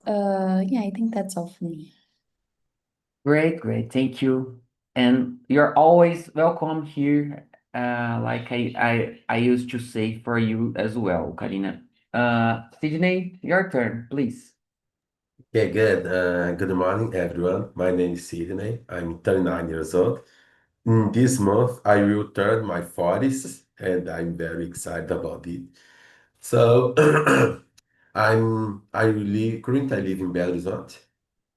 Yeah, I think that's all for me. Great, great. Thank you. And you're always welcome here, like I used to say for you as well, Karina. Sydney, your turn, please. Okay, good. Good morning, everyone. My name is Sidney. I'm 39 years old. In this month, I will turn my 40s, and I'm very excited about it. So, currently I live in Belo Horizonte,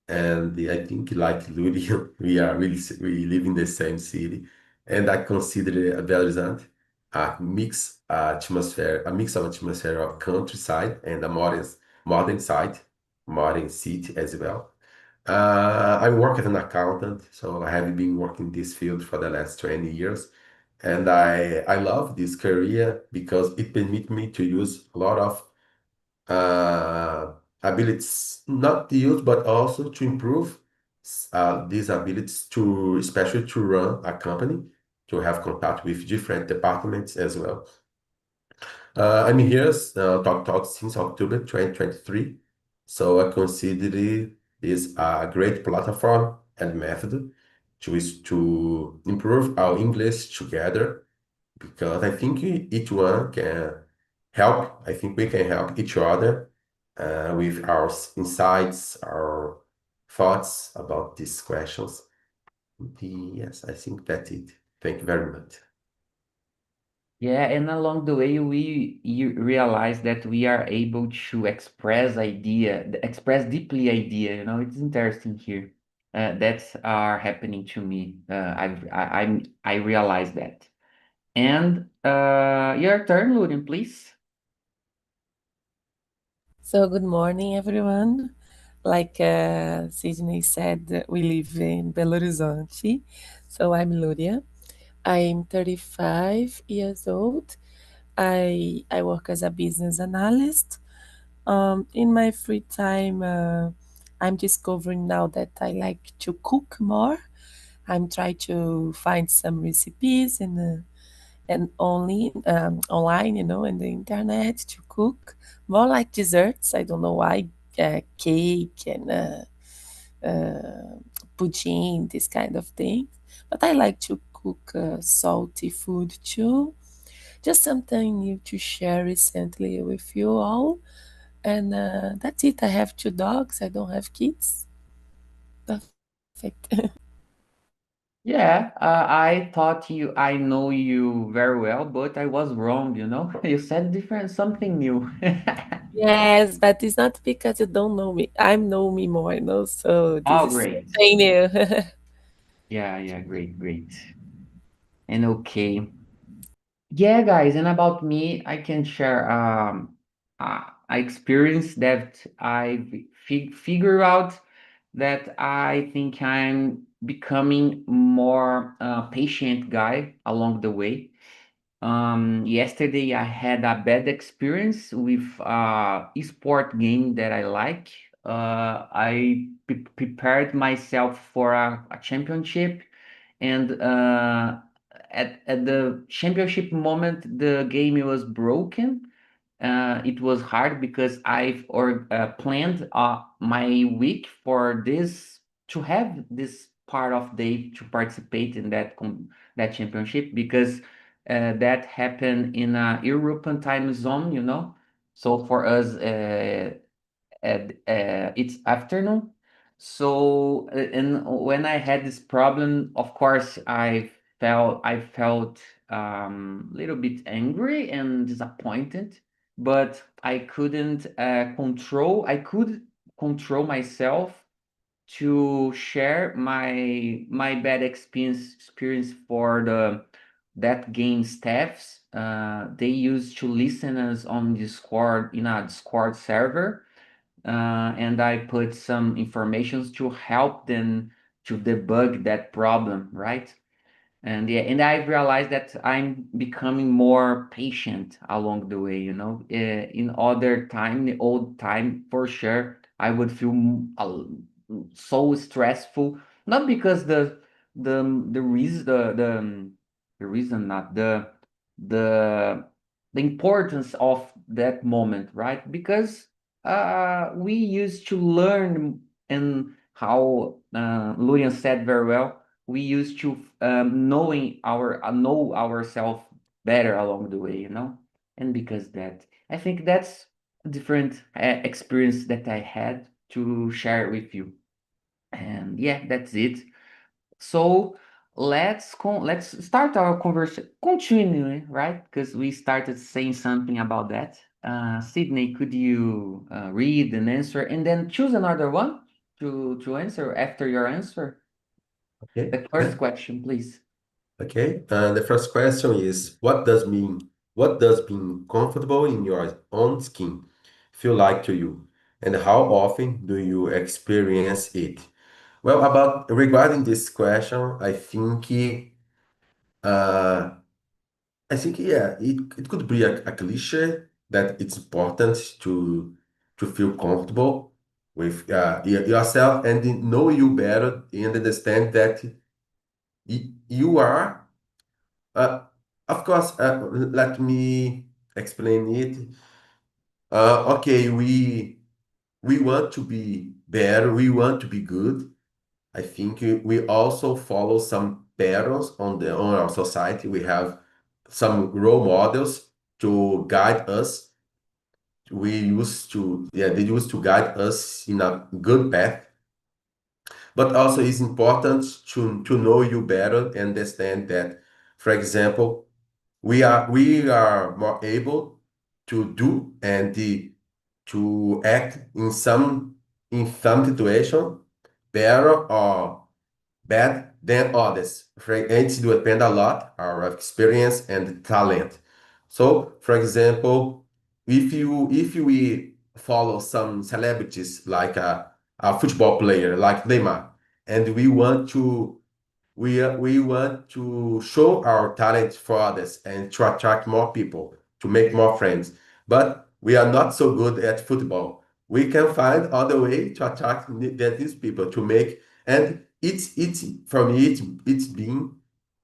and I think like Ludi, we live in the same city, and I consider Belo Horizonte a mix of atmosphere of countryside and a modern side, modern city as well. I work as an accountant, so I have been working in this field for the last 20 years. And I love this career because it permits me to use a lot of uh, abilities, not to use, but also to improve these abilities to, especially to run a company, to have contact with different departments as well. I'm here Talk since October 2023. So I consider this a great platform and method to improve our English together because I think each one can help. I think we can help each other with our insights, our thoughts about these questions. Yes, I think that's it. Thank you very much. Yeah, and along the way, you realize that we are able to express deeply idea. It's interesting here. That's are happening to me. I realize that. And your turn, Lurin, please. So, good morning, everyone. Like Sydney said, we live in Belo Horizonte. So, I'm Luria. I'm 35 years old. I work as a business analyst. In my free time, I'm discovering now that I like to cook more. I'm trying to find some recipes and only online, in the internet to cook more like desserts. I don't know why, cake and pudding, this kind of thing. But I like to cook salty food too. Just something new to share recently with you all. And that's it. I have two dogs. I don't have kids. Perfect. Yeah, I know you very well, but I was wrong, You said different something new. Yes, but it's not because you don't know me. I know me more, so this Oh, is great. something new. Yeah, yeah, great, great. And okay. Yeah, guys, and about me, I can share I experience that I figure out that I think I'm becoming more patient guy along the way. Yesterday I had a bad experience with esport game that I like. I prepared myself for a championship, and at the championship moment, the game was broken. It was hard because I've or planned my week for this to have this part of day to participate in that championship because that happened in a European time zone, So for us, it's afternoon. So and when I had this problem, of course, I felt a little bit angry and disappointed, but I couldn't control. I could control myself to share my bad experience for the that game staffs. They used to listen us on Discord in a Discord server, and I put some informations to help them to debug that problem, right? And yeah, and I realized that I'm becoming more patient along the way, In other time, the old time, for sure, I would feel so stressful, not because the reason the reason not the the importance of that moment, right? Because we used to learn, and how Lurian said very well, we used to knowing know ourselves better along the way, you know. And because that, I think that's a different experience that I had to share with you. And yeah, that's it. So let's start our conversation continuing, right? Because we started saying something about that. Sydney, could you read and answer, and then choose another one to answer after your answer? Okay. The first question, please. Okay. The first question is, what does being comfortable in your own skin feel like to you? And how often do you experience it? Well, about regarding this question, uh, yeah, it could be a cliche that it's important to feel comfortable with yourself and know you better and understand that you are. Uh, of course, let me explain it. Okay, we want to be better, we want to be good. I think we also follow some patterns on our society. We have some role models to guide us. They used to guide us in a good path. But also it's important to know you better and understand that, for example, we are more able to do and to act in some situation better or bad than others. It depend a lot our experience and talent. So, for example, if we follow some celebrities like a football player like Neymar, and we want to show our talent for others and to attract more people, to make more friends. But we are not so good at football. We can find other way to attract these people to make, and it's for me it's being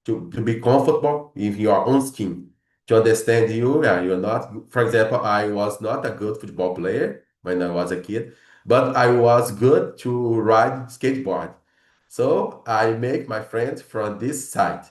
to be comfortable in your own skin, to understand you're not. For example, I was not a good football player when I was a kid, but I was good to ride skateboard. So I make my friends from this side,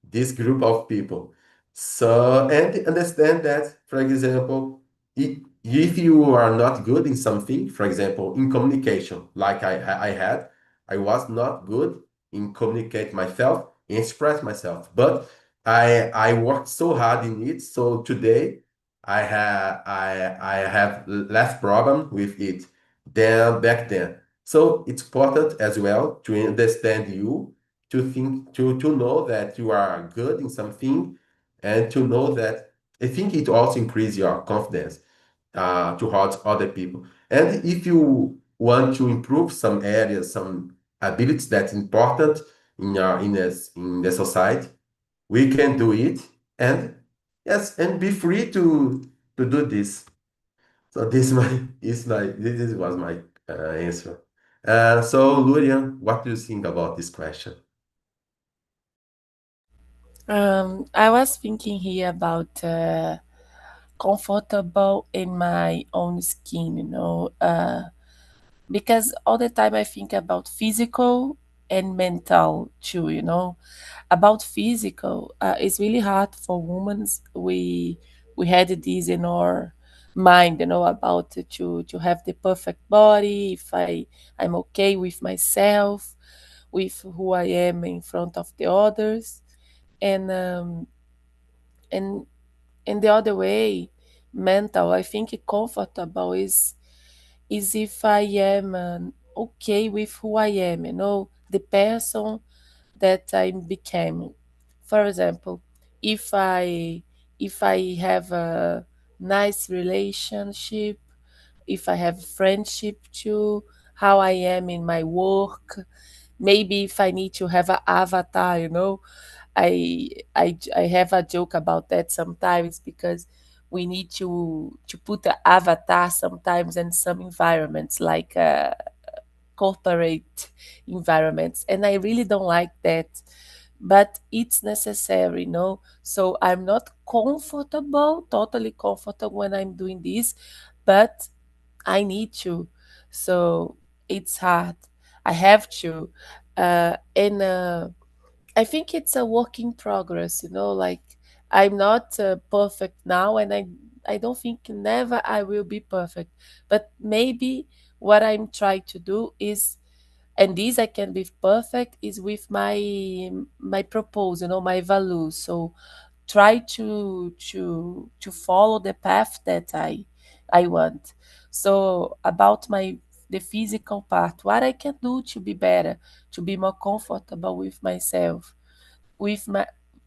this group of people. So, and understand that, for example, if you are not good in something, for example, in communication, like I had, I was not good in communicate myself, express myself, but I worked so hard in it. So today I have less problem with it than back then. So it's important as well to understand you, to think, to know that you are good in something, and to know that I think it also increase your confidence towards other people. And if you want to improve some areas, some abilities that's important in the society, we can do it. And yes, and be free to do this. So this this was my answer. So Lurian, what do you think about this question? I was thinking here about comfortable in my own skin, because all the time I think about physical and mental too, About physical, it's really hard for women. We had this in our mind, about to have the perfect body. If I'm okay with myself, with who I am in front of the others, and and in the other way, mental. I think comfortable is if I am okay with who I am, the person that I became. For example, if I if I have a nice relationship, if I have friendship too, how I am in my work, maybe if I need to have an avatar, I have a joke about that sometimes because we need to put the avatar sometimes in some environments like corporate environments, and I really don't like that, but it's necessary, so I'm not comfortable, totally comfortable when I'm doing this, but I need to. So it's hard. I have to. And I think it's a work in progress, like I'm not perfect now, and I don't think never I will be perfect. But maybe what I'm trying to do is, and this I can be perfect, is with my purpose, my values. So try to follow the path that I want. So about the physical part, what I can do to be better, to be more comfortable with myself, with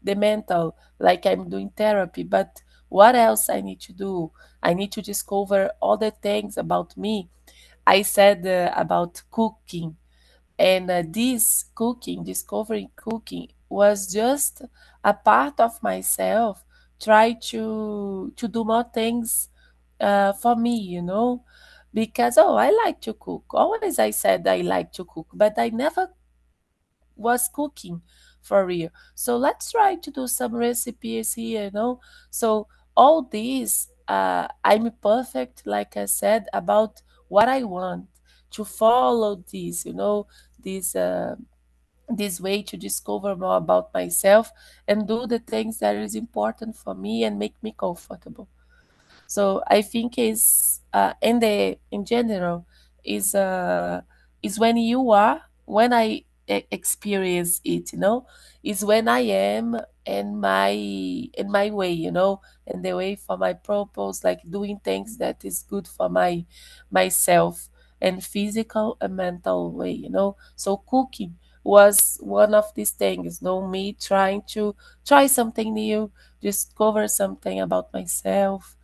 the mental, like I'm doing therapy. But what else I need to do? I need to discover other things about me. I said about cooking, and this cooking, discovering cooking, was just a part of myself. Try to do more things for me, because I like to cook. Always I said I like to cook, but I never was cooking for real. So let's try to do some recipes here, So all these, I'm perfect, like I said, about what I want to follow this, this this way to discover more about myself and do the things that is important for me and make me comfortable. So I think is in general is when you are, when I experience it, is when I am in my way, and the way for my purpose, like doing things that is good for myself, and physical and mental way, So cooking was one of these things, me trying to try something new, discover something about myself.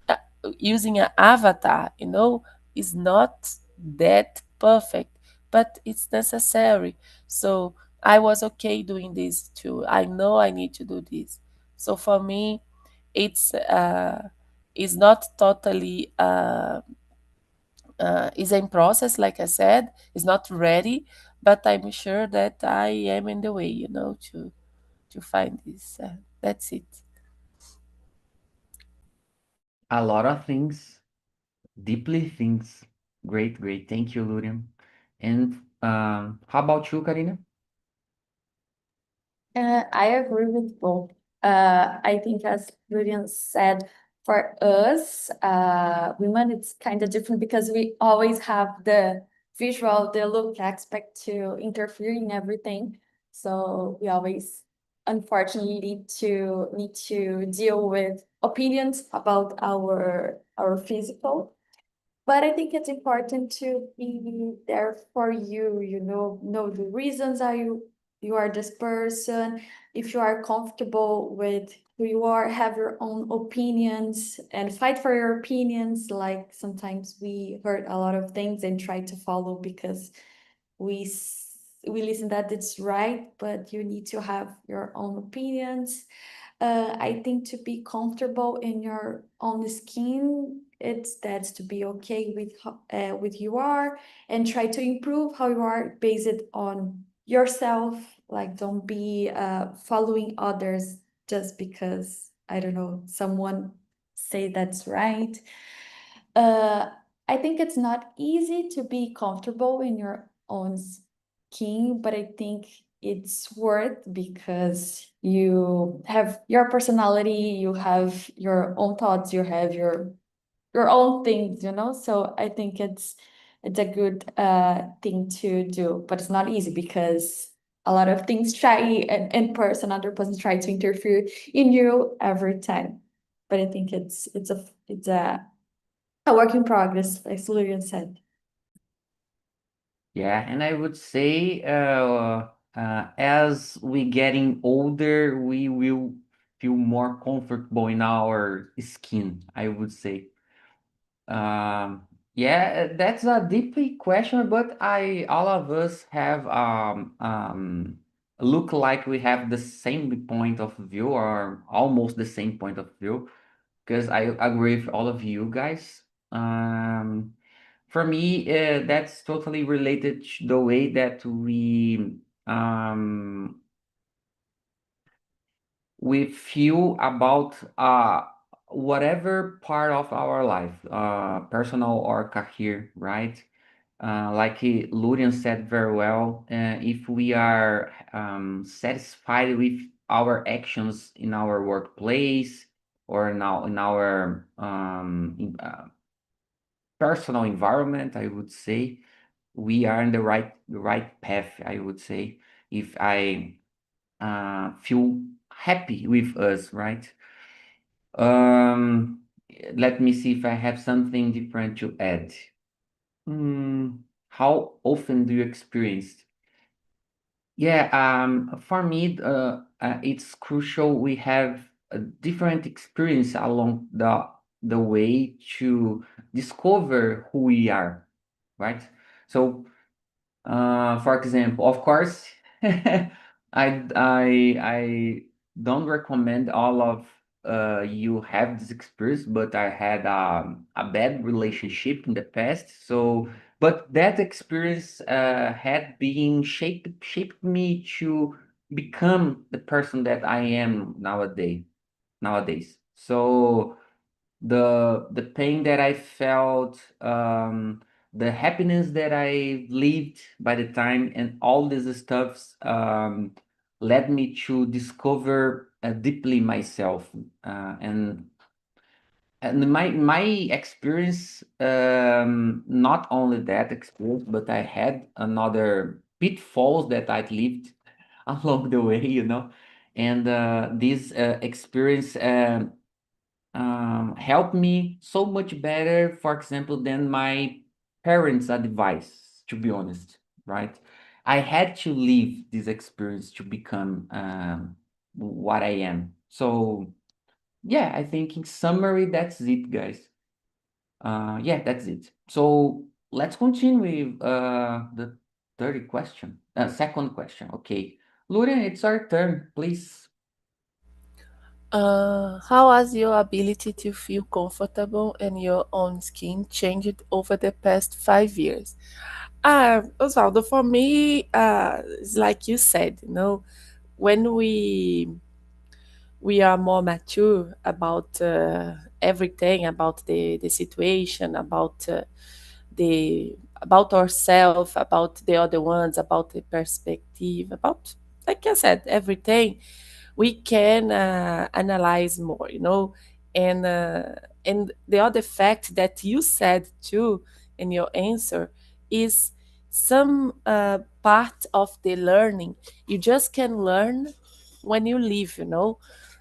uh, Using an avatar, is not that perfect, but it's necessary. So I was okay doing this too. I know I need to do this. So for me, it's not totally is in process, like I said, it's not ready, but I'm sure that I am in the way, to find this. That's it. A lot of things, deeply things. Great, great. Thank you, Lurian. And how about you, Karina? I agree with both. I think, as Julian said, for us, women, it's kind of different because we always have the visual, the look aspect to interfere in everything. So we always, unfortunately, need to deal with opinions about our physical. But I think it's important to be there for you, know the reasons are you are this person. If you are comfortable with who you are, have your own opinions and fight for your opinions. Like sometimes we heard a lot of things and try to follow because we listen that it's right, but you need to have your own opinions. I think to be comfortable in your own skin, it's that's to be okay with you are and try to improve how you are based on yourself. Like don't be following others just because I don't know someone say that's right. Uh, I think it's not easy to be comfortable in your own skin, but I think it's worth because you have your personality, you have your own thoughts, you have your own things, So I think it's a good thing to do, but it's not easy because a lot of things try in person, other person try to interfere in you every time. But I think it's a work in progress, like Julian said. Yeah, and I would say, as we getting older, we will feel more comfortable in our skin, I would say. Yeah, that's a deeply question, but all of us have look like we have the same point of view or almost the same point of view, because I agree with all of you guys. For me, that's totally related to the way that we feel about whatever part of our life, personal or career, right? Like Lurian said very well, if we are satisfied with our actions in our workplace or now in our personal environment, I would say we are in the right path. I would say if I feel happy with us, right? Um, Let me see if I have something different to add. How often do you experience? Yeah, for me, it's crucial we have a different experience along the way to discover who we are, right? So, for example, of course, I don't recommend all of you have this experience, but I had a bad relationship in the past. So, but that experience had been shaped me to become the person that I am nowadays. So the pain that I felt, the happiness that I lived by the time, and all these stuffs led me to discover deeply myself. And my experience, not only that experience, but I had another pitfalls that I lived along the way, and this experience. Helped me so much better, for example, than my parents' advice, to be honest, right? I had to live this experience to become what I am. So, yeah, I think in summary, that's it, guys. Yeah, that's it. So let's continue with the second question. Okay, Luria, it's our turn, please. How has your ability to feel comfortable in your own skin changed over the past 5 years? Osvaldo, for me, it's like you said, when we are more mature about everything, about the situation, the about ourselves, about the other ones, about the perspective, about, like I said, everything, we can analyze more, and uh, and the other fact that you said too in your answer is some part of the learning you just can learn when you live,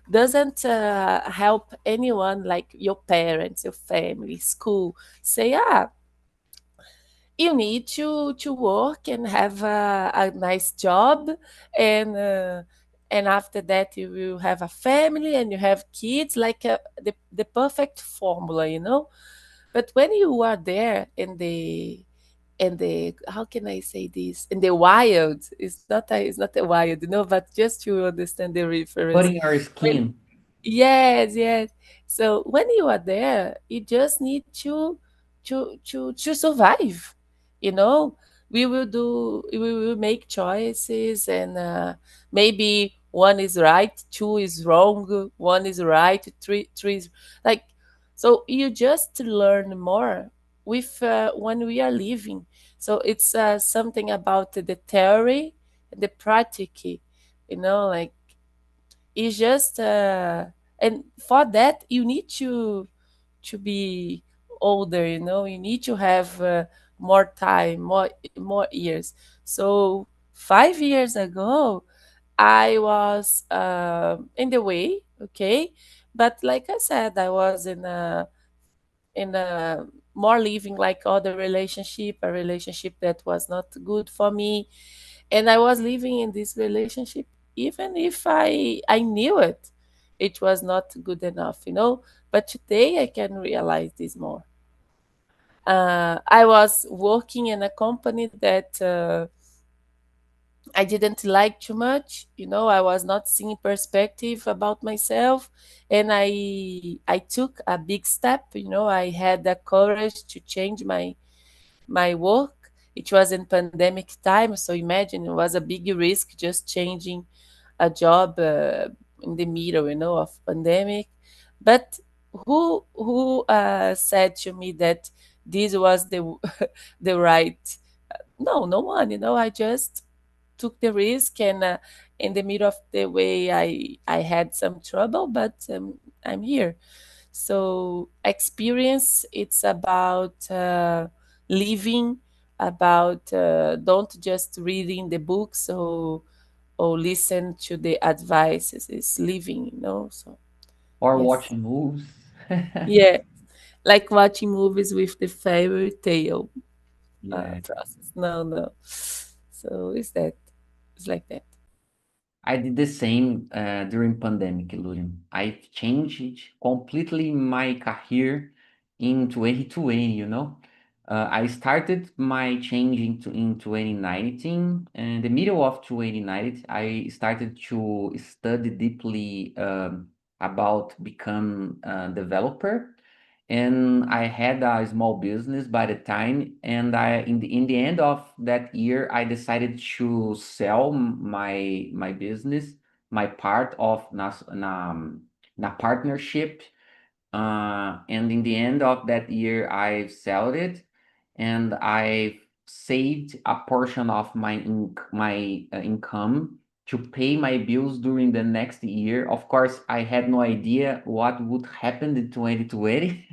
doesn't help anyone like your parents, your family, school say, you need to work and have a nice job, and and after that you will have a family and you have kids, like the perfect formula, but when you are there in the, how can I say this, in the wild, it's not a wild, but just to understand the reference. Putting our When skin. Yes, yes. So when you are there, you just need to survive. You know, we will make choices, and maybe one is right, two is wrong, one is right, three is like. So you just learn more with when we are living. So it's something about the theory, the practice. Like it's just and for that you need to be older, you need to have more time, more years. So 5 years ago I was in the way, okay, but like I said, I was in a more living like other relationship, a relationship that was not good for me, and I was living in this relationship even if I knew it was not good enough, but today I can realize this more. I was working in a company that I didn't like too much. I was not seeing perspective about myself, and I took a big step. I had the courage to change my work. It was in pandemic time, so imagine it was a big risk just changing a job in the middle, of pandemic. But who said to me that this was the the right? No, no one. I just took the risk, and in the middle of the way, I had some trouble, but I'm here. So experience, it's about living, about don't just reading the books or listen to the advices. It's living. So Or yes, watching movies. yeah, like watching movies with the fairy tale Yeah. process. No, no. So it's like that. I did the same during pandemic, Lurian. I changed completely my career in 2020, you know. I started my change in 2019, and the middle of 2019, I started to study deeply about become a developer. And I had a small business by the time, and in the end of that year, I decided to sell my business, my part of na partnership, and in the end of that year, I sold it, and I saved a portion of my income to pay my bills during the next year. Of course, I had no idea what would happen in 2020,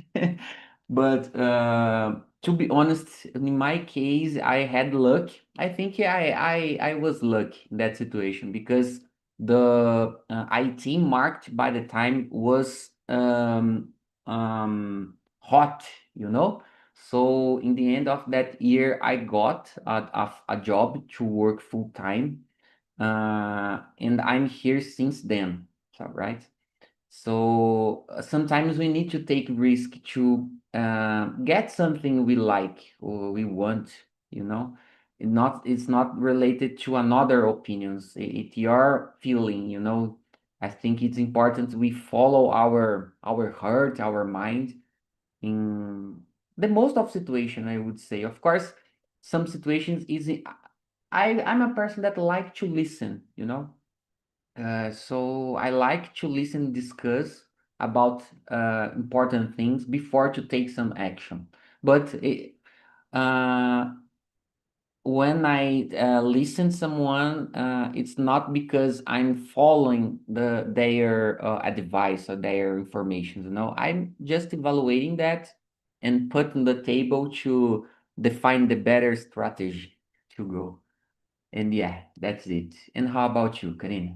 but to be honest, in my case, I had luck. I think I was lucky in that situation because the IT market by the time was hot, you know. So in the end of that year, I got a job to work full time, and I'm here since then. So right. So sometimes we need to take risk to get something we like or we want, you know. It's not related to another opinions. It's your feeling, you know. I think it's important we follow our heart, our mind in the most of situation, I would say. Of course, some situations is I'm a person that like to listen, you know. So I like to listen, discuss about important things before to take some action. But uh, when I listen someone, it's not because I'm following their advice or their information. You know, I'm just evaluating that and put on the table to define the better strategy to go. And yeah, that's it. And how about you, Karina?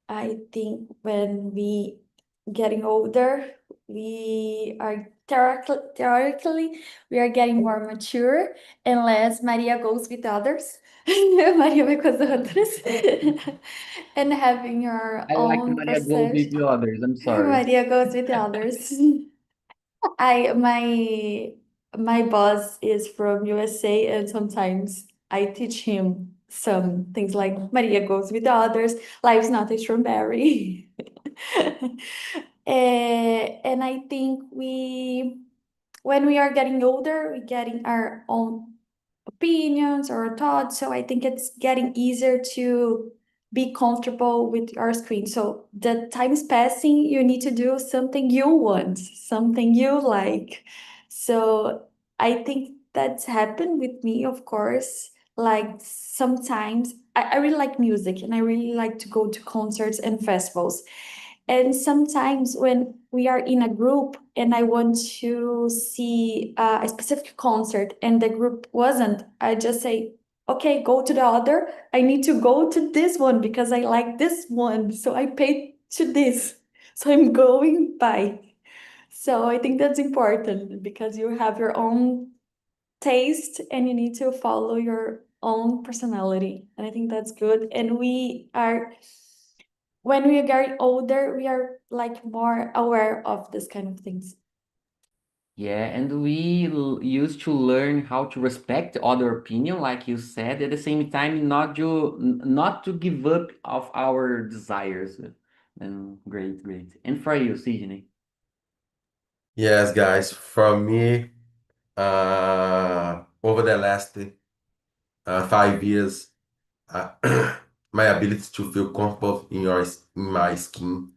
I think when we getting older, we are theoretically we are getting more mature, unless Maria goes with others. Maria vai com as outras. And having your I like own Maria goes with perception. the others. I'm sorry. Maria goes with the others. I my boss is from USA, and sometimes I teach him some things like Maria goes with the others, life's not a strawberry. And I think when we are getting older, we're getting our own opinions or thoughts. So I think it's getting easier to be comfortable with your screen. So the time is passing, you need to do something you want, something you like. So I think that's happened with me, of course. Like sometimes I really like music and I really like to go to concerts and festivals. And sometimes when we are in a group and I want to see a specific concert and the group wasn't, I just say, okay, go to the other. I need to go to this one because I like this one. So I paid to this. So I'm going by. So I think that's important because you have your own taste and you need to follow your own personality. And I think that's good. And when we are getting older, we are like more aware of this kind of things. Yeah, and we used to learn how to respect other opinion, like you said, at the same time, not to give up of our desires. And great, great. And for you, Sydney? Yes, guys, for me, over the last 5 years, uh, my ability to feel comfortable in my skin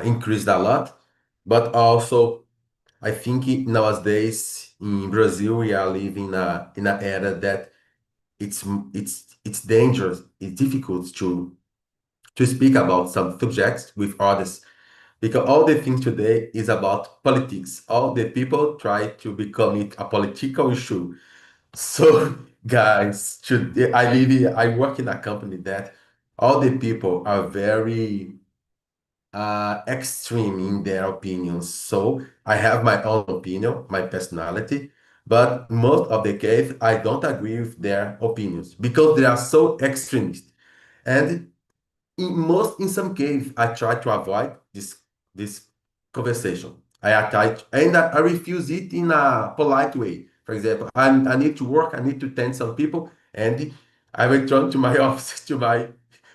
increased a lot, but also I think nowadays in Brazil we are living in an era that it's dangerous, it's difficult to speak about some subjects with others because all the things today is about politics. All the people try to become it a political issue. So, guys, I work in a company that all the people are very extreme in their opinions. So I have my own opinion, my personality, but most of the case I don't agree with their opinions because they are so extremist. And in some cases, I try to avoid this conversation. I refuse it in a polite way. For example, I need to work, I need to attend some people, and I return to my office, to my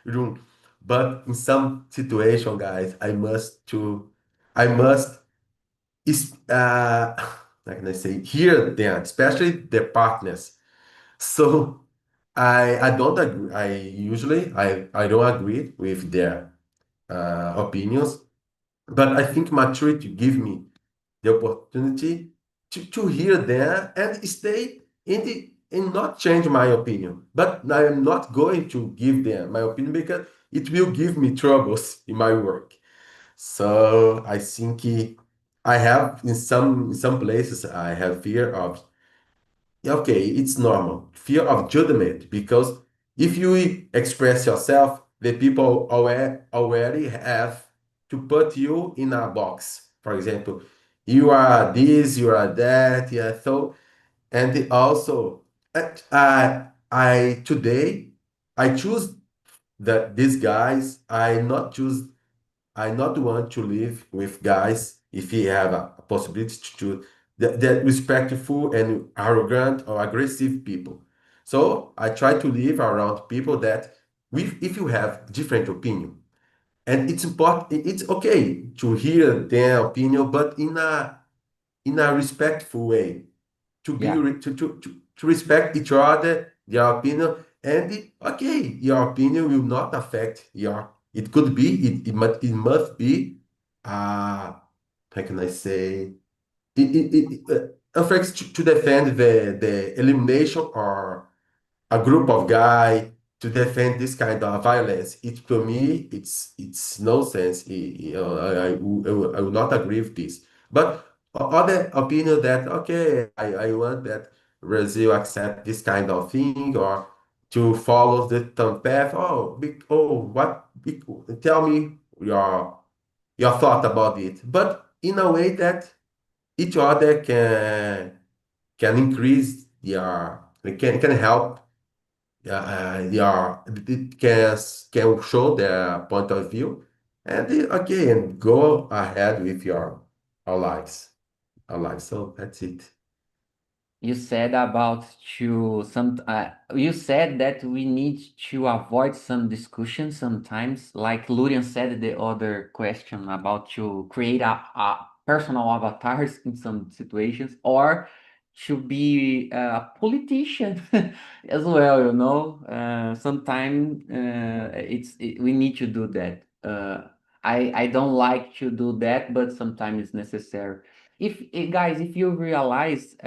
room. But in some situation, guys, I must how can I say, hear them, especially their partners. So I don't agree. I don't agree with their opinions, but I think maturity give me the opportunity to hear them and stay and not change my opinion. But I am not going to give them my opinion because it will give me troubles in my work. So I think I have in some places I have fear of okay, it's normal. Fear of judgment, because if you express yourself, the people already have to put you in a box. For example, you are this, you are that, yeah. So, and also, I today I choose that these guys. I not want to live with guys if he have a possibility to choose that respectful and arrogant or aggressive people. So I try to live around people that if you have different opinion, and it's important, it's okay to hear their opinion, but in a respectful way to be Yeah. to respect each other, their opinion, and okay, your opinion will not affect your. It could be it must be how can I say affects to defend the elimination or a group of guys to defend this kind of violence. It to me, it's nonsense. I will not agree with this. But other opinion that okay, I want that Brazil accept this kind of thing or to follow the thumb path. Tell me your thought about it. But in a way that each other can increase their can help it can show their point of view and okay and go ahead with your our lives our lives. So that's it. You said about to some you said that we need to avoid some discussion sometimes, like Lurian said the other question about to create a personal avatars in some situations, or to be a politician as well, you know. Sometimes we need to do that. I don't like to do that, but sometimes it's necessary. If guys, if you realize,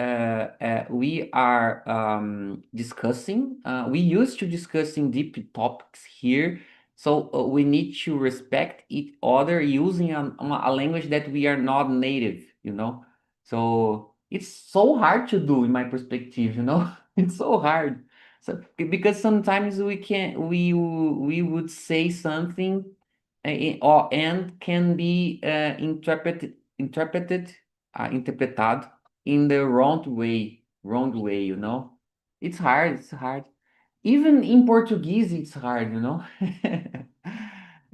we are discussing, we used to discussing deep topics here, so we need to respect each other using a language that we are not native, you know. So it's so hard to do in my perspective, you know. It's so hard. So because sometimes we would say something or and can be interpretado in the wrong way, you know. It's hard. Even in Portuguese, it's hard, you know.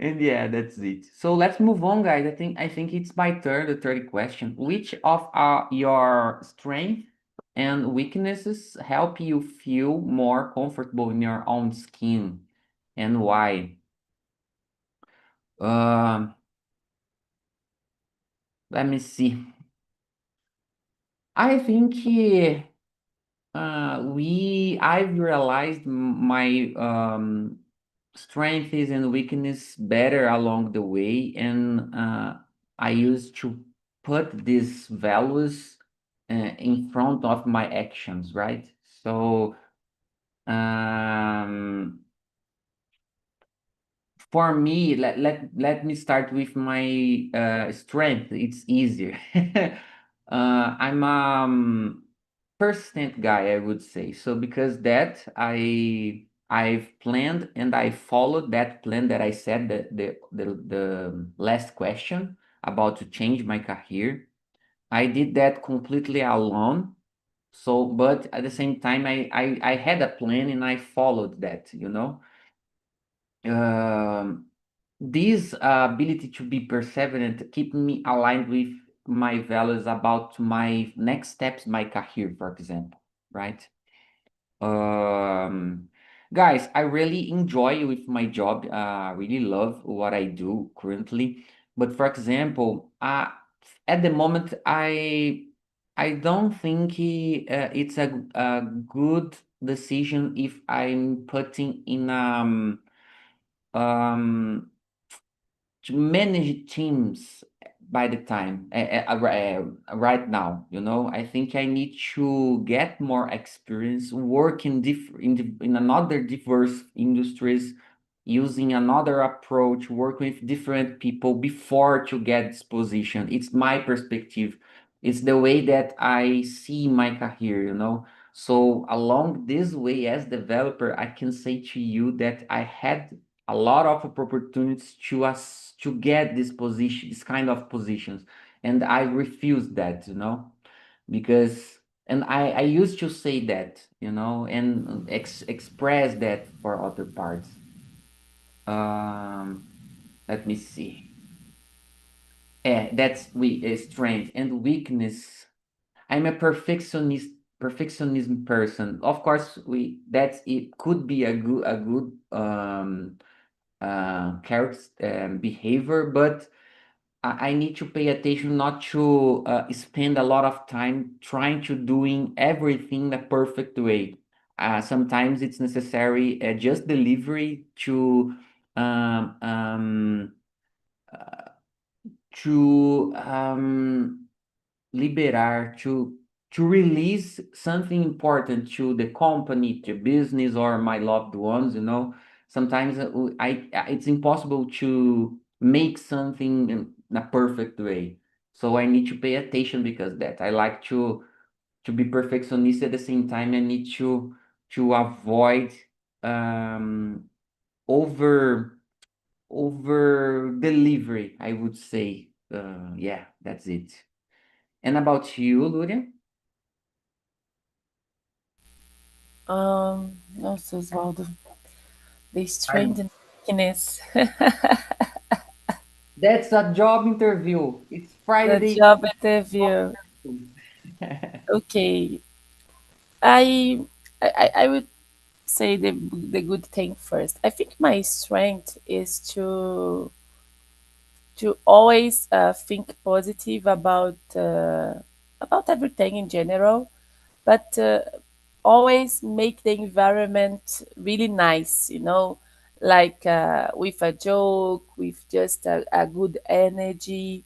And yeah, that's it. So let's move on, guys. I think it's my turn, the third question. Which of your strengths and weaknesses help you feel more comfortable in your own skin, and why? Um, Let me see. I think I've realized my strengths and weakness better along the way, and I used to put these values in front of my actions, right? So um, for me, let me start with my strength. It's easier. I'm persistent guy, I would say. So because that I've planned and I followed that plan that I said the last question about to change my career. I did that completely alone. So, but at the same time, I had a plan and I followed that, you know. Um, this ability to be perseverant keep me aligned with my values about my next steps, my career, for example, right? Um, Guys, I really enjoy with my job. Really love what I do currently. But for example, at the moment, I don't think it's a good decision if I'm putting in um to manage teams by the time right now, you know. I think I need to get more experience, work in in another diverse industries, using another approach, work with different people before to get this position. It's my perspective, it's the way that I see my career, you know. So along this way, as developer, I can say to you that I had a lot of opportunities to us to get this position, this kind of positions, and I refused that, you know, because and I used to say that, you know, and express that for other parts. Um, Let me see. That's we strength and weakness. I'm a perfectionism person. Of course, we that's it could be a good character behavior, but I need to pay attention not to spend a lot of time trying to doing everything the perfect way. Sometimes it's necessary just delivery um, um, to liberar, to release something important to the company, to business, or my loved ones, you know. Sometimes it's impossible to make something in a perfect way. So I need to pay attention because that I like to be perfectionist at the same time. I need to avoid um over over delivery, I would say. Yeah, that's it. And about you, Luria? Nossa, Oswaldo, the I strength and weakness. That's a job interview. It's The Friday. job interview. Okay, I I would say the good thing first. I think my strength is to always think positive about everything in general, but always make the environment really nice. You know, like with a joke, with just a good energy,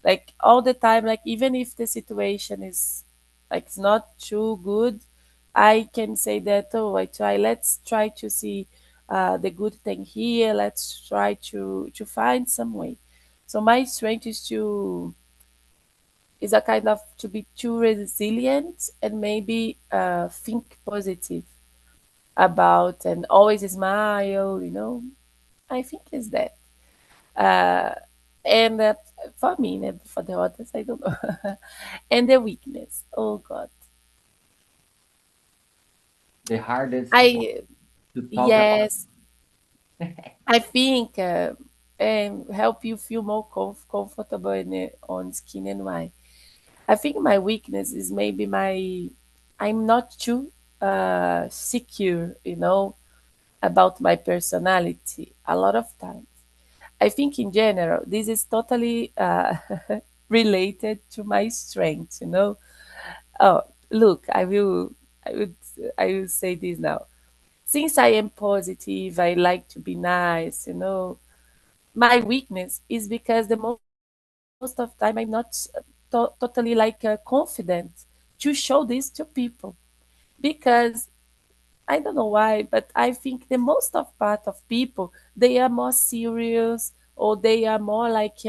like all the time. Like even if the situation is like it's not too good, I can say that, oh, I try. Let's try to see the good thing here. Let's try to find some way. So my strength is a kind of to be too resilient and maybe think positive about and always smile. You know, I think is that. Uh, and for me, and for the others, I don't know. And the weakness. Oh God, The hardest one I to talk about. yes, I think help you feel more comfortable in on skin and why. I think my weakness is maybe I'm not too secure, you know, about my personality a lot of times. I think in general, this is totally related to my strengths, you know. Oh, look, I will say this now. since I am positive, I like to be nice, you know. My weakness is because the most of time I'm not totally like confident to show this to people, because I don't know why, but I think the most of part of people, they are more serious, or they are more like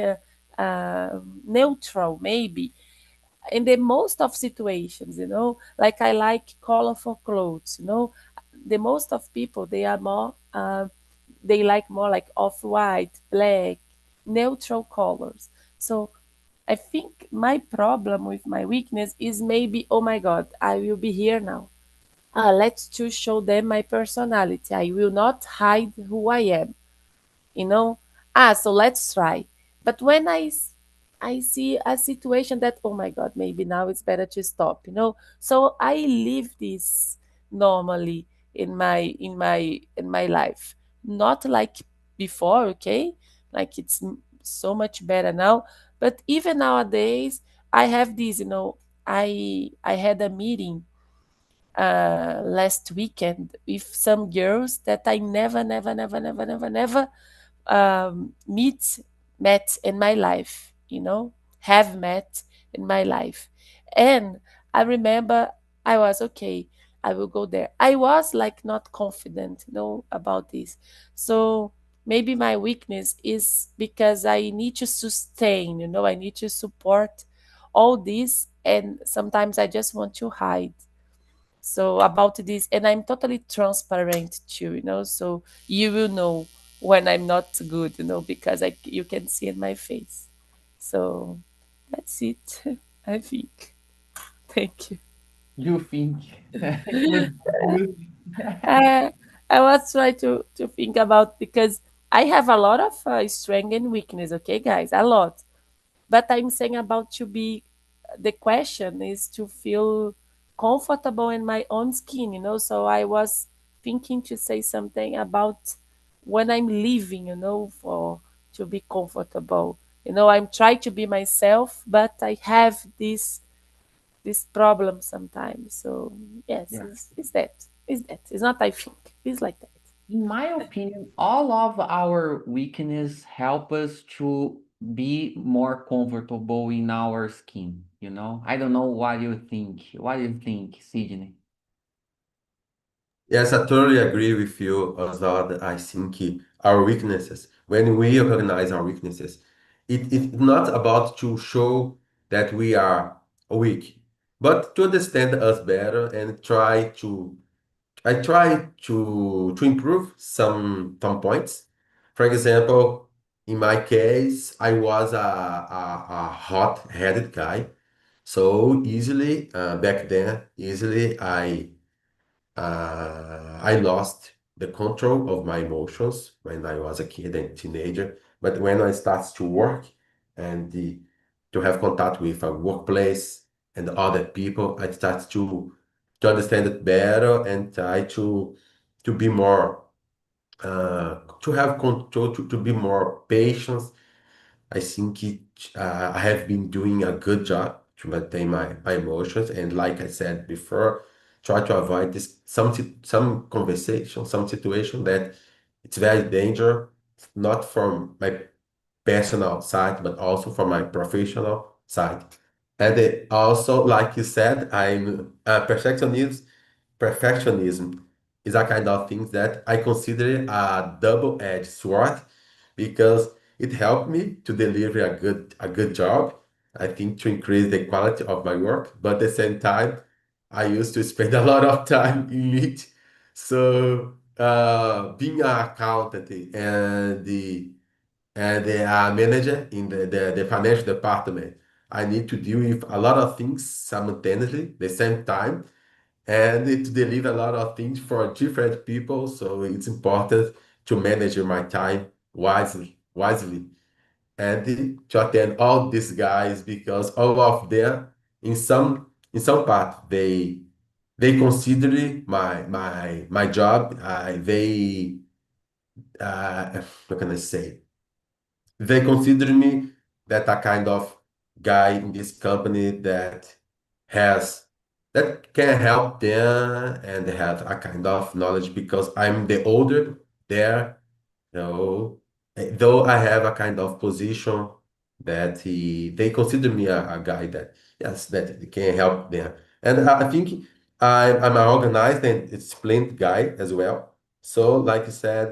neutral maybe in the most of situations, you know, like I like colorful clothes, you know. The most of people, they are more they like more like off-white, black, neutral colors. So I think my problem with my weakness is maybe, oh my God, I will be here now. Let's just show them my personality. I will not hide who I am, you know. So let's try. But when I see a situation that, oh my God, maybe now it's better to stop, you know. So I live this normally in my life, not like before, okay, like it's so much better now. But even nowadays I have this, you know. I had a meeting last weekend with some girls that I never meet met in my life, you know, have met in my life. And I remember I was okay, I will go there. I was like not confident, you know, about this. So maybe my weakness is because I need to sustain, you know, I need to support all this, and sometimes I just want to hide. So about this, and I'm totally transparent too, you know, so you will know when I'm not good, you know, because you can see in my face. So that's it. I think. Thank you. You think it was good? uh, I was trying to think about, because I have a lot of strength and weakness, okay guys, a lot. But I'm saying about to be, the question is to feel comfortable in my own skin, you know. So I was thinking to say something about when I'm leaving, you know, for to be comfortable. You know, I'm trying to be myself, but I have this problem sometimes. So yes, Yeah. it's that. It's not I think. It's like that. In my opinion, all of our weakness help us to be more comfortable in our skin, you know? I don't know what you think. What do you think, Sydney? Yes, I totally agree with you, Oswald. I think our weaknesses, when we recognize our weaknesses, it's not about to show that we are weak, but to understand us better and I try to improve some points. For example, in my case, I was a hot-headed guy, so easily back then, easily I lost the control of my emotions when I was a kid and teenager. But when I started to work and to have contact with a workplace and other people, I started to understand it better and try to be more to have control, to be more patient. I think I have been doing a good job to maintain my emotions, and like I said before, try to avoid this some conversation, some situation that it's very dangerous, not from my personal side, but also from my professional side. And also, like you said, I'm a perfectionist. Perfectionism is a kind of thing that I consider a double-edged sword because it helped me to deliver a good job. I think to increase the quality of my work, but at the same time, I used to spend a lot of time in it. So being an accountant and the manager in the financial department, I need to deal with a lot of things simultaneously, the same time, and to deliver a lot of things for different people. So it's important to manage my time wisely, and to attend all these guys because all of them, in some part, they consider my job. They what can I say? They consider me that a kind of guy in this company has that can help them and they have a kind of knowledge because I'm the older there, so though I have a kind of position that they consider me a guy that yes that can help them, and I think I'm an organized and disciplined guy as well. So like you said,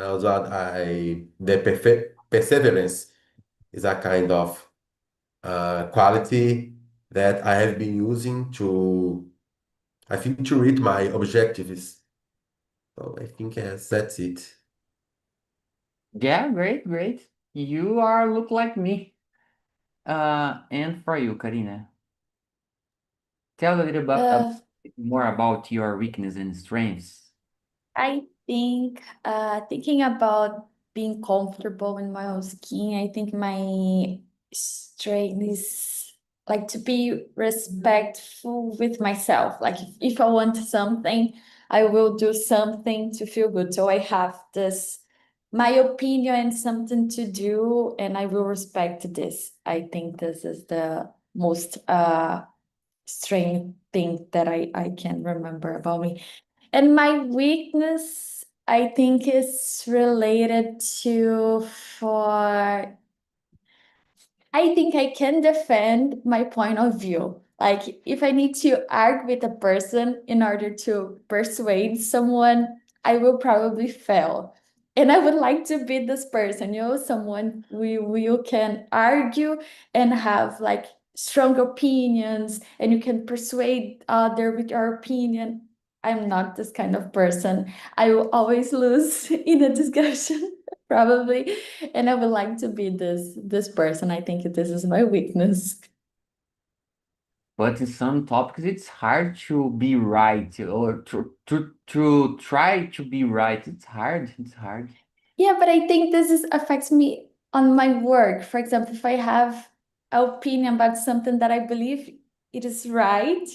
Oswald, the perseverance is a kind of quality that I have been using to, I think, to reach my objectives. So I think yes, that's it. Yeah, great, great. You are look like me. And for you, Karina, tell a little bit more about your weakness and strengths. I think thinking about being comfortable in my own skin, I think my strength is like to be respectful with myself. Like if I want something, I will do something to feel good. So I have this my opinion and something to do, and I will respect this. I think this is the most strange thing that I can remember about me. And my weakness, I think, is related to for I think I can defend my point of view. Like if I need to argue with a person in order to persuade someone, I will probably fail. And I would like to be this person, someone we can argue and have like strong opinions and you can persuade other with your opinion. I'm not this kind of person. I will always lose in a discussion, probably. And I would like to be this person. I think this is my weakness. But in some topics, it's hard to be right or to try to be right. It's hard. It's hard. Yeah, but I think this is affects me on my work. For example, if I have an opinion about something that I believe it is right,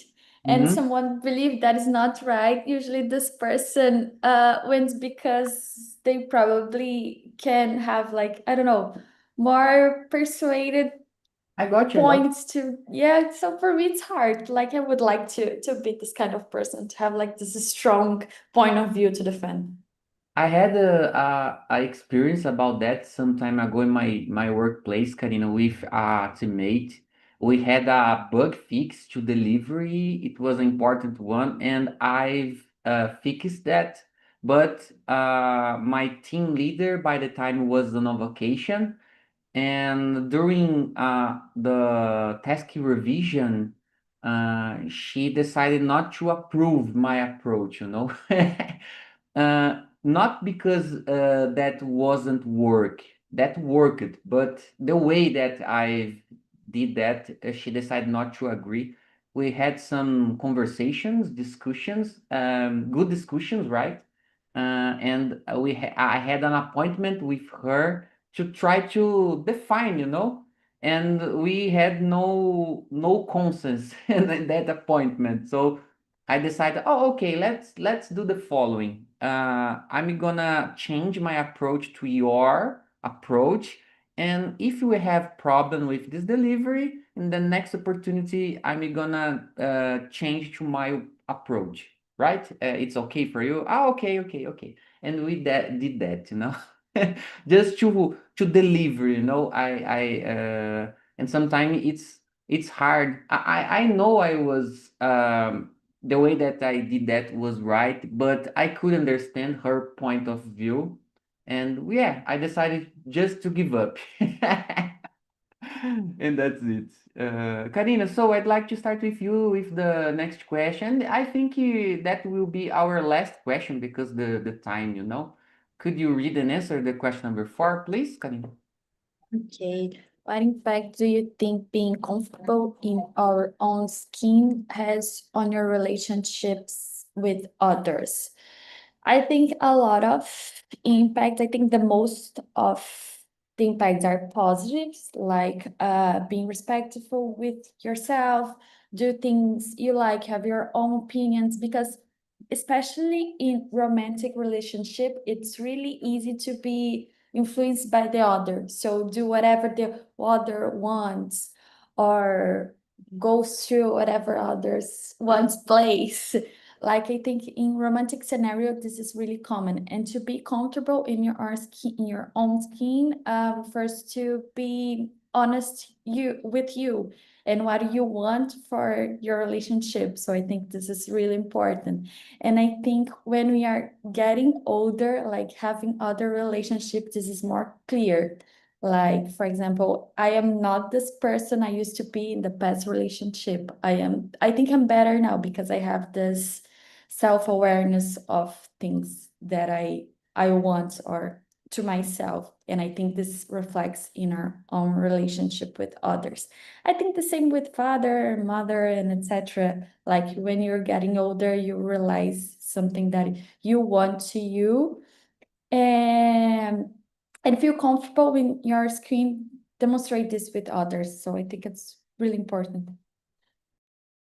and Mhm. someone believe that is not right, usually this person wins because they probably can have like, I don't know, more persuaded I got you. points to, yeah. So for me it's hard. Like I would like to be this kind of person, to have like this strong point of view to defend. I had a experience about that some time ago in my workplace, Karina, with a teammate. We had a bug fix to delivery. It was an important one, and I've fixed that. But my team leader by the time was on a vacation, and during the task revision, she decided not to approve my approach, Not because that wasn't work, that worked, but the way that I did that, she decided not to agree. We had some conversations, discussions, good discussions, right? And I had an appointment with her to try to define, and we had no consensus in that appointment. So I decided, oh, okay, let's do the following. I'm gonna change my approach to your approach, and if we have problem with this delivery, in the next opportunity, I'm gonna change to my approach. Right? It's okay for you? Ah, okay, okay, okay. And we did that, just to deliver, and sometimes it's hard. I know I was the way that I did that was right, but I could understand her point of view. And yeah, I decided just to give up. And that's it. Karina, so I'd like to start with you with the next question. I think that will be our last question because the time, Could you read and answer the question number 4, please, Karina? Okay. What impact do you think being comfortable in our own skin has on your relationships with others? I think a lot of impact. I think the most of the impacts are positives, like being respectful with yourself, do things you like, have your own opinions, because especially in romantic relationship, it's really easy to be influenced by the other. So do whatever the other wants, or goes through whatever others wants place. Like I think in romantic scenario, this is really common. And to be comfortable in your skin, in your own skin, first to be honest with you and what you want for your relationship. So I think this is really important. And I think when we are getting older, like having other relationships, this is more clear. Like, for example, I am not this person I used to be in the past relationship. I think I'm better now because I have this self-awareness of things that I want or to myself. And I think this reflects in our own relationship with others. I think the same with father, mother, and etc. Like when you're getting older, you realize something that you want to you and feel comfortable in your screen, demonstrate this with others. So I think it's really important.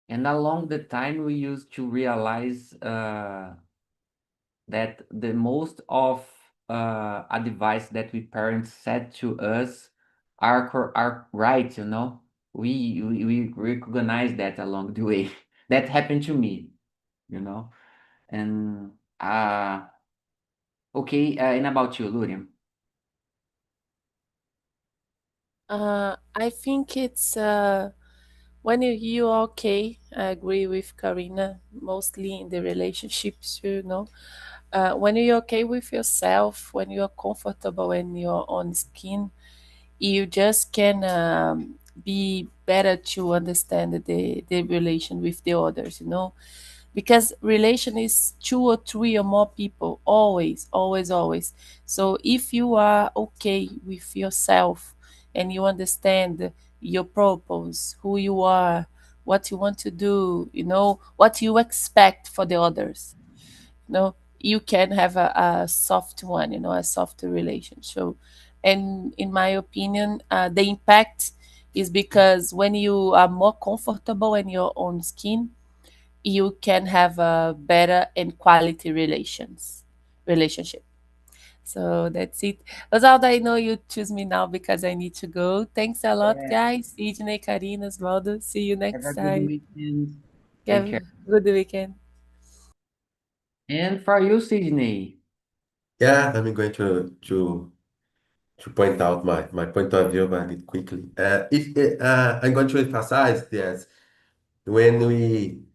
And along the time, we used to realize that the most of advice that we parents said to us are right, you know. We recognize that along the way. That happened to me, you know. And okay, and about you, Lurian? I think it's when you're okay. I agree with Karina, mostly in the relationships, when you're okay with yourself, when you're comfortable in your own skin, you just can be better to understand the relation with the others, because relation is two or three or more people, always, always, always. So if you are okay with yourself and you understand your purpose, who you are, what you want to do, what you expect for the others, you can have a soft one, a soft relationship. And in my opinion, the impact is because when you are more comfortable in your own skin, you can have a better and quality relationship. So that's it. Osvaldo, I know you choose me now because I need to go. Thanks a lot, Yeah. guys. Sidney, Karina, Osvaldo. See you Have a next good time. weekend. Take Have a care. good weekend. And for you, Sydney. Yeah, I'm going to point out my point of view very quickly. If I'm going to emphasize that when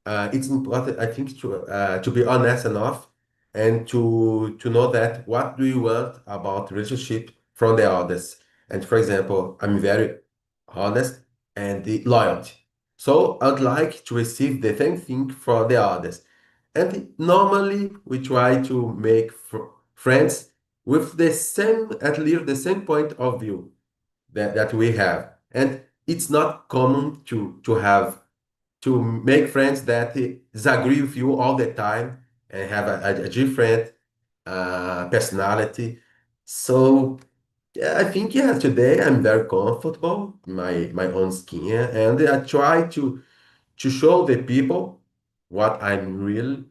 it's important, I think, to be honest enough and to know that what do you want about relationship from the others. And for example, I'm very honest and loyalty. So I'd like to receive the same thing for the others. And normally we try to make friends with the same, at least the same point of view that we have. And it's not common to make friends that disagree with you all the time and have a different personality. So yeah, I think yeah, today I'm very comfortable in my own skin, and I try to show the people what I really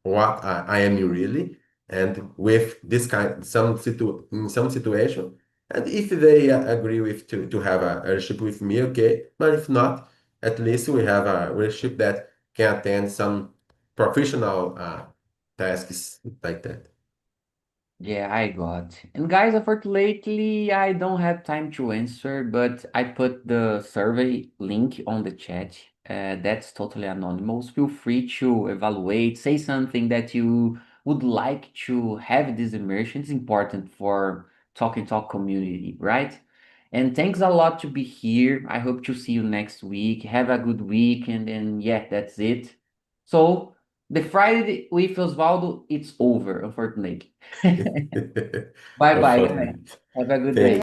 what I am really, and with this kind in some situation, and if they agree with to have a relationship with me, okay, but if not, at least we have a relationship that can attend some professional tasks like that. Yeah, I got. And guys, unfortunately, I don't have time to answer, but I put the survey link on the chat. That's totally anonymous. Feel free to evaluate, say something that you would like to have this immersion. It's important for Talk community, right? And thanks a lot to be here. I hope to see you next week. Have a good week, and yeah, that's it. So the Friday with Osvaldo, it's over, unfortunately. Bye bye, guys. Unfortunately. Have a good Thank day.